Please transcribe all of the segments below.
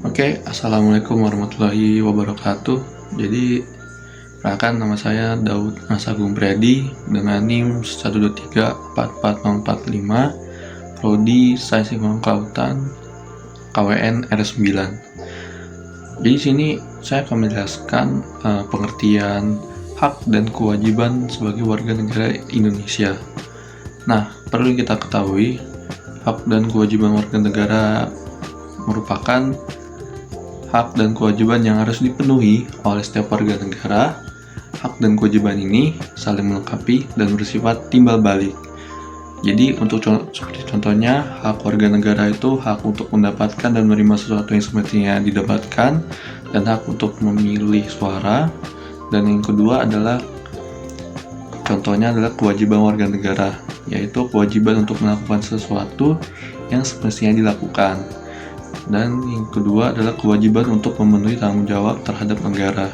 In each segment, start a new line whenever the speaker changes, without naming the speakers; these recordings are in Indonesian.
Oke, assalamualaikum warahmatullahi wabarakatuh. Jadi, perkenalkan nama saya Daud Asagung Priadi dengan NIM 1234445, Prodi Sains Lingkungan Kelautan, KWN R9. Jadi sini saya akan menjelaskan pengertian hak dan kewajiban sebagai warga negara Indonesia. Nah, perlu kita ketahui, hak dan kewajiban warga negara merupakan hak dan kewajiban yang harus dipenuhi oleh setiap warga negara. Hak dan kewajiban ini saling melengkapi dan bersifat timbal balik. Jadi untuk seperti contohnya, hak warga negara itu hak untuk mendapatkan dan menerima sesuatu yang semestinya didapatkan, dan hak untuk memilih suara. Dan yang kedua adalah contohnya adalah kewajiban warga negara, yaitu kewajiban untuk melakukan sesuatu yang semestinya dilakukan. Dan yang kedua adalah kewajiban untuk memenuhi tanggung jawab terhadap negara.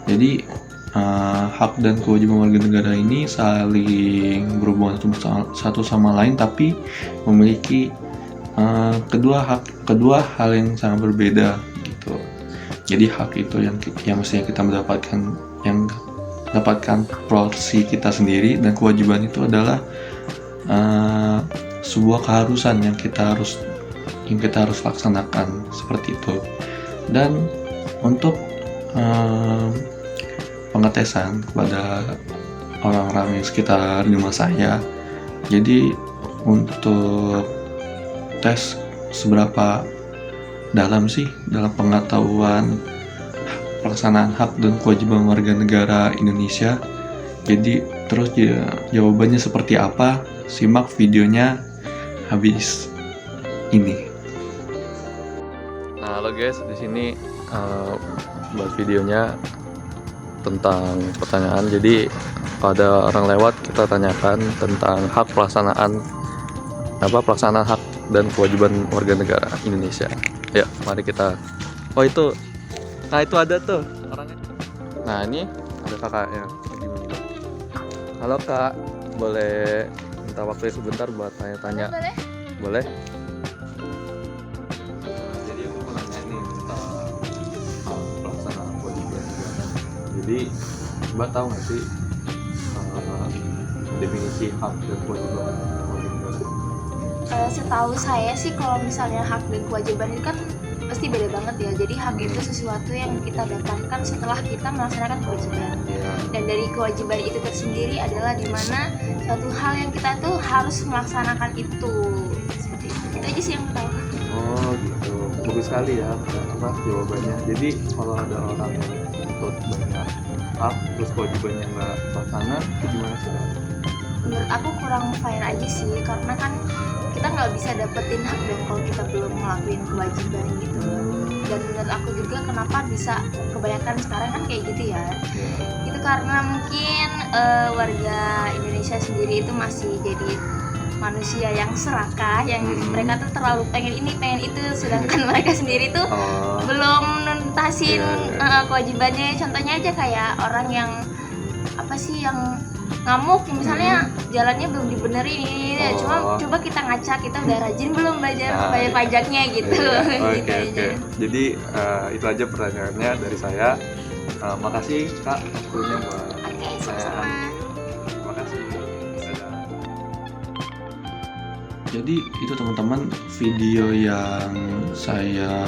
Jadi hak dan kewajiban warga negara ini saling berhubungan satu sama lain, tapi memiliki kedua hal yang sangat berbeda gitu. Jadi hak itu yang mestinya kita mendapatkan porsi kita sendiri, dan kewajiban itu adalah sebuah keharusan yang kita harus laksanakan, seperti itu. Dan untuk pengetesan kepada orang-orang yang sekitar di rumah saya, jadi untuk tes seberapa dalam sih dalam pengetahuan pelaksanaan hak dan kewajiban warga negara Indonesia. Jadi terus jawabannya seperti apa, simak videonya habis ini. Nah, halo guys, di sini buat videonya tentang pertanyaan. Jadi pada orang lewat kita tanyakan tentang pelaksanaan hak dan kewajiban warga negara Indonesia. Ya, mari kita. Oh itu, nah itu ada tuh orangnya. Nah ini ada kakaknya. Halo kak, boleh minta waktu sebentar buat tanya-tanya? Boleh? Jadi aku mau nanya nih tentang pelaksanaan kewajiban negara. Jadi Mbak tahu nggak sih definisi hak dan kewajiban warga negara?
Setahu saya sih, kalau misalnya hak dan kewajiban itu kan pasti beda banget ya. Jadi hak itu sesuatu yang kita dapatkan setelah kita melaksanakan kewajiban. Dan dari kewajiban itu tersendiri adalah dimana suatu hal yang kita tuh harus melaksanakan itu. Seperti itu aja sih yang tahu.
Oh gitu, bagus sekali ya jawabannya. Jadi kalau ada orang yang ikut banyak hak terus kewajibannya nggak terlaksana, itu gimana sih?
Menurut aku kurang fair aja sih, karena kan kita nggak bisa dapetin hak dan kalau kita belum ngelakuin kewajiban gitu. Dan menurut aku juga kenapa bisa kebanyakan sekarang kan kayak gitu ya, itu karena mungkin warga Indonesia sendiri itu masih jadi manusia yang serakah, yang mereka tuh terlalu pengen ini pengen itu, sedangkan mereka sendiri tuh belum nuntasin kewajibannya. Contohnya aja kayak orang yang yang ngamuk, misalnya jalannya belum dibenerin ini, coba kita ngaca, kita udah rajin belum bayar pajaknya gitu.
Oke. Jadi itu aja pertanyaannya dari saya. Makasih kak waktunya buat
Sama-sama.
Makasih. Jadi itu teman-teman video yang saya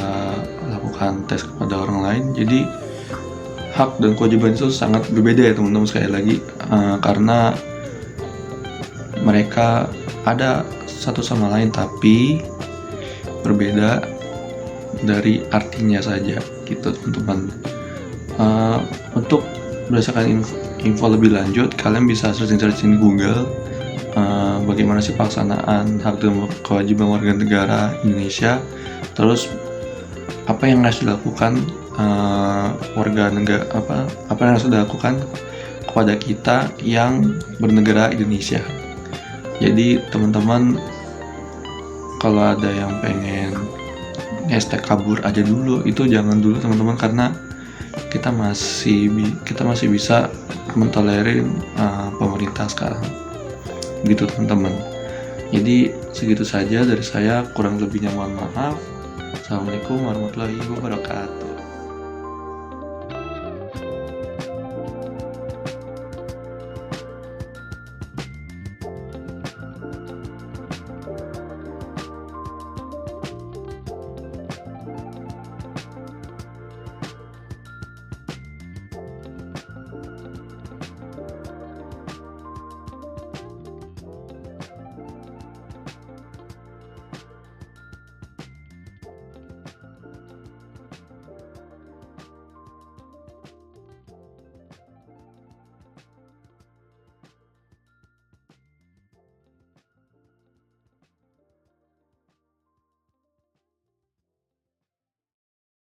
lakukan tes kepada orang lain. Jadi hak dan kewajiban itu sangat berbeda ya teman-teman, sekali lagi karena mereka ada satu sama lain tapi berbeda dari artinya saja gitu teman-teman. Untuk berdasarkan info lebih lanjut, kalian bisa searching di Google bagaimana sih pelaksanaan hak dan kewajiban warga negara Indonesia, terus apa yang harus dilakukan warga negara, apa yang harus dilakukan kepada kita yang bernegara Indonesia. Jadi teman-teman, kalau ada yang pengen hashtag kabur aja dulu, itu jangan dulu teman-teman, karena kita masih bisa mentolerir pemerintah sekarang gitu teman-teman. Jadi segitu saja dari saya, kurang lebihnya mohon maaf. Assalamualaikum warahmatullahi wabarakatuh.